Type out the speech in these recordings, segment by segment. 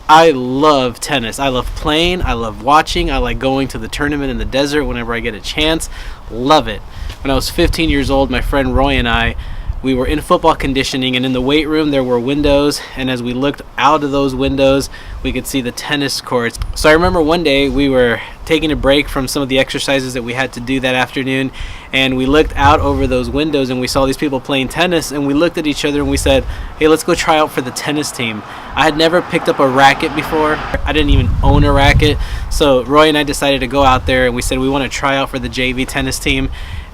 I love tennis. I love playing. I love watching. I like going to the tournament in the desert whenever I get a chance. Love it. When I was 15 years old, my friend Roy and I, we were in football conditioning, and in the weight room there were windows, and as we looked out of those windows we could see the tennis courts. So I remember one day we were taking a break from some of the exercises that we had to do that afternoon, and we looked out over those windows and we saw these people playing tennis, and we looked at each other and we said, hey, let's go try out for the tennis team. I had never picked up a racket before. I didn't even own a racket. So Roy and I decided to go out there and we said we want to try out for the JV tennis team,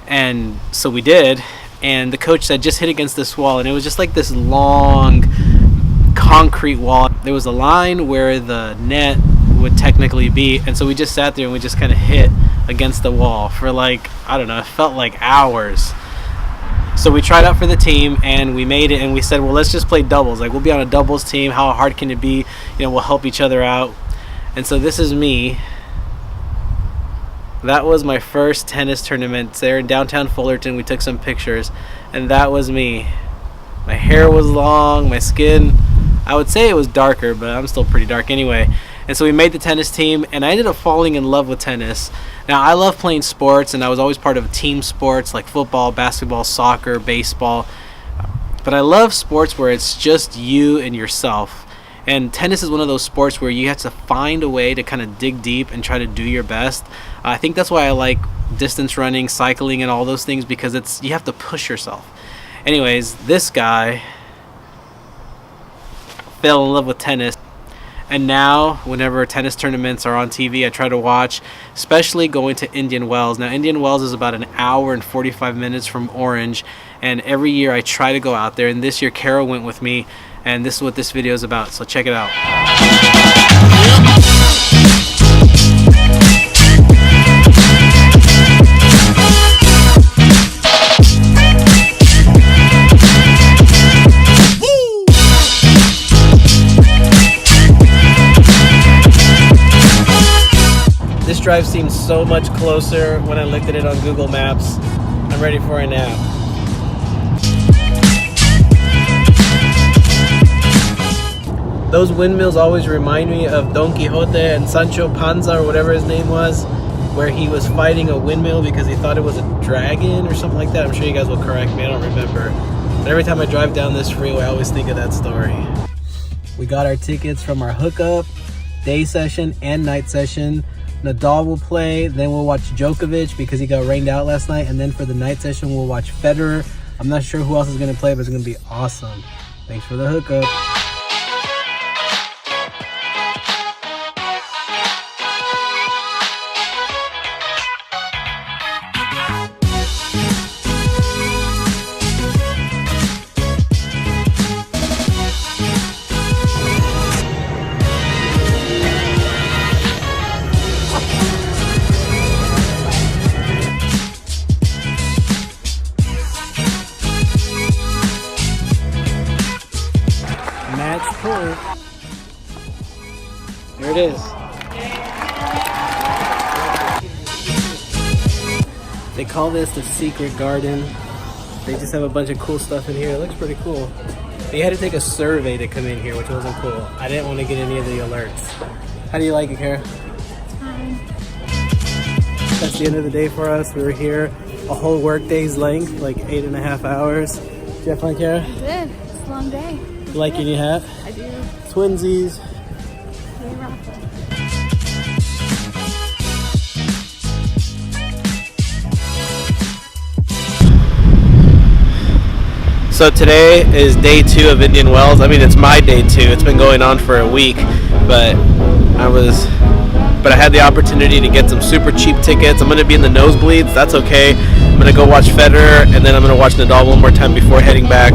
and so we did. And the coach said, just hit against this wall. And it was just like this long concrete wall. There was a line where the net would technically be. And so we just sat there and we just kind of hit against the wall for like, I don't know, it felt like hours. So we tried out for the team and we made it, and we said, well, let's just play doubles. Like, we'll be on a doubles team. How hard can it be? You know, we'll help each other out. And so this is me. That was my first tennis tournament there in downtown Fullerton. We took some pictures, and that was me. My hair was long, my skin, I would say it was darker, but I'm still pretty dark anyway. And so we made the tennis team, and I ended up falling in love with tennis. Now, I love playing sports, and I was always part of team sports like football, basketball, soccer, baseball. But I love sports where it's just you and yourself. And tennis is one of those sports where you have to find a way to kind of dig deep and try to do your best. I think that's why I like distance running, cycling, and all those things, because you have to push yourself. Anyways, this guy fell in love with tennis. And now, whenever tennis tournaments are on TV, I try to watch, especially going to Indian Wells. Now, Indian Wells is about an hour and 45 minutes from Orange. And every year I try to go out there. And this year, Carol went with me. And this is what this video is about, so check it out. This drive seems so much closer when I looked at it on Google Maps. I'm ready for a nap. Those windmills always remind me of Don Quixote and Sancho Panza, or whatever his name was, where he was fighting a windmill because he thought it was a dragon or something like that. I'm sure you guys will correct me, I don't remember. But every time I drive down this freeway, I always think of that story. We got our tickets from our hookup, day session and night session. Nadal will play, then we'll watch Djokovic because he got rained out last night, and then for the night session we'll watch Federer. I'm not sure who else is going to play, but it's going to be awesome. Thanks for the hookup. There it is. They call this the secret garden. They just have a bunch of cool stuff in here. It looks pretty cool. They had to take a survey to come in here, which wasn't cool. I didn't want to get any of the alerts. How do you like it, Kara? Fine. That's the end of the day for us. We were here a whole work day's length, like 8.5 hours. Did you have fun, Kara? I did. It's a long day. You like your new hat? I do. Twinsies. Really rough. So today is day 2 of Indian Wells. I mean, it's my day 2. It's been going on for a week, but I had the opportunity to get some super cheap tickets. I'm going to be in the nosebleeds. That's okay. I'm going to go watch Federer, and then I'm going to watch Nadal one more time before heading back,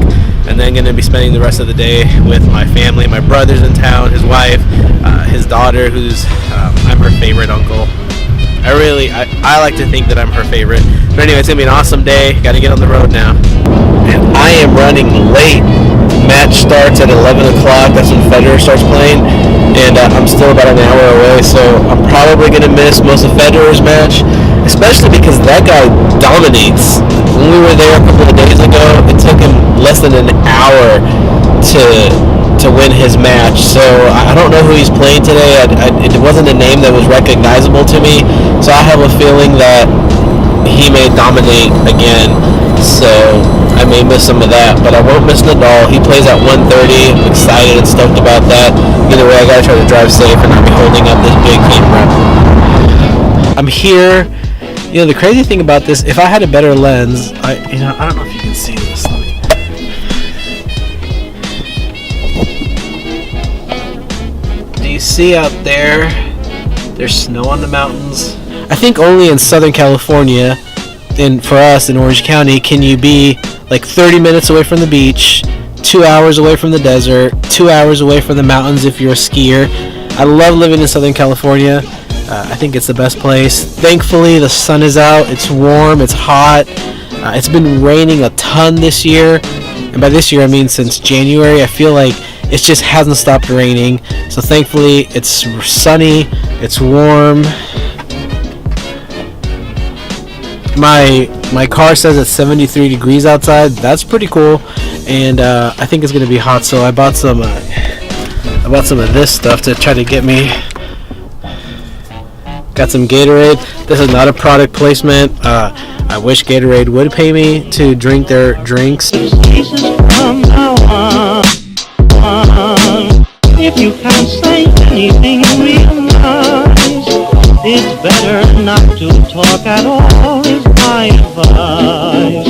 and then going to be spending the rest of the day with my family. My brother's in town, his wife, his daughter, who's I'm her favorite uncle. I like to think that I'm her favorite. But anyway, it's going to be an awesome day. Got to get on the road now. And I am running late. Match starts at 11 o'clock. That's when Federer starts playing. And I'm still about an hour away, so I'm probably going to miss most of Federer's match, especially because that guy dominates. When we were there a couple of days ago, it took him less than an hour to to win his match. So I don't know who he's playing today. It wasn't a name that was recognizable to me. So I have a feeling that he may dominate again. So I may miss some of that, but I won't miss Nadal. He plays at 1:30. I'm excited and stoked about that. Either way, I gotta try to drive safe and not be holding up this big camera. I'm here. You know, the crazy thing about this, if I had a better lens, I don't know if you can see this. Do you see out there? There's snow on the mountains. I think only in Southern California, and for us in Orange County, can you be like 30 minutes away from the beach, 2 hours away from the desert, 2 hours away from the mountains if you're a skier. I love living in Southern California. I think it's the best place. Thankfully, the sun is out. It's warm. It's hot. It's been raining a ton this year. And by this year, I mean since January. I feel like it just hasn't stopped raining. So thankfully, it's sunny. It's warm. My car says it's 73 degrees outside. That's pretty cool. And I think it's going to be hot. So I bought some of this stuff to try to get me. Got some Gatorade. This is not a product placement. I wish Gatorade would pay me to drink their drinks. If you can't say anything real nice, it's better not to talk at all, is my advice.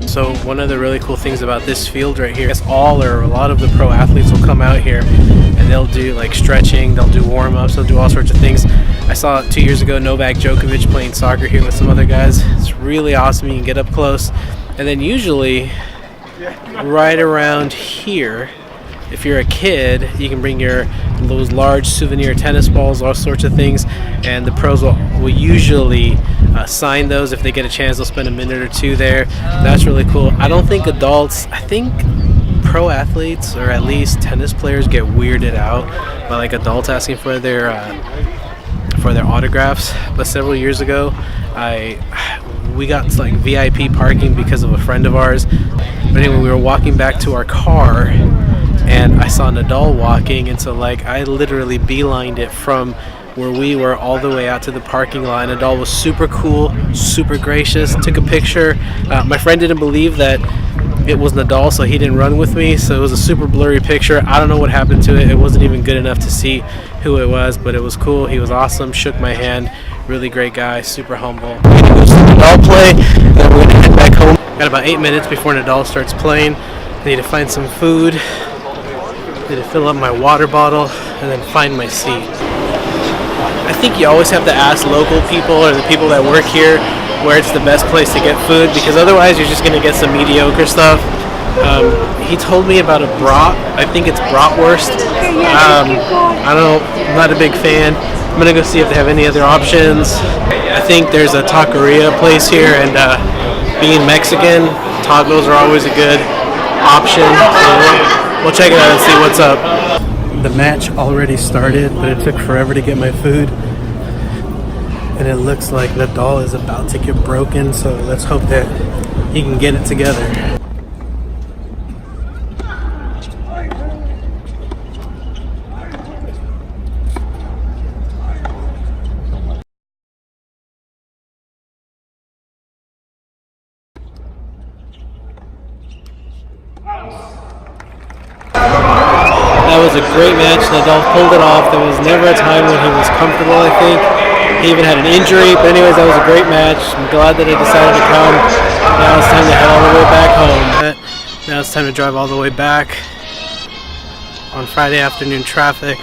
So one of the really cool things about this field right here is a lot of the pro athletes will come out here and they'll do like stretching, they'll do warm-ups, they'll do all sorts of things. I saw 2 years ago Novak Djokovic playing soccer here with some other guys. It's really awesome. You can get up close. And then usually right around here, if you're a kid, you can bring those large souvenir tennis balls, all sorts of things, and the pros will usually sign those. If they get a chance, they'll spend a minute or two there. That's really cool. I don't think I think pro athletes, or at least tennis players, get weirded out by like adults asking for their autographs. But several years ago, we got like VIP parking because of a friend of ours. But anyway, we were walking back to our car and I saw Nadal walking, and so like I literally beelined it from where we were all the way out to the parking lot. Nadal was super cool, super gracious, took a picture. My friend didn't believe that it was Nadal, so he didn't run with me, so it was a super blurry picture. I don't know what happened to it. It wasn't even good enough to see who it was, but it was cool. He was awesome, shook my hand, really great guy, super humble. We're gonna go see Nadal play, and then we're gonna head back home. Got about 8 minutes before Nadal starts playing. I need to find some food, need to fill up my water bottle, and then find my seat. I think you always have to ask local people or the people that work here where it's the best place to get food, because otherwise you're just going to get some mediocre stuff. He told me about a brat. I think it's bratwurst. I'm not a big fan. I'm going to go see if they have any other options. I think there's a taqueria place here, and being Mexican, tacos are always a good option. So we'll check it out and see what's up. The match already started, but it took forever to get my food. And it looks like Nadal is about to get broken, so let's hope that he can get it together. That was a great match. Nadal pulled it off. There was never a time when he was comfortable, I think. He even had an injury, but anyways, that was a great match. I'm glad that he decided to come. Now it's time to head all the way back home. Now it's time to drive all the way back on Friday afternoon traffic.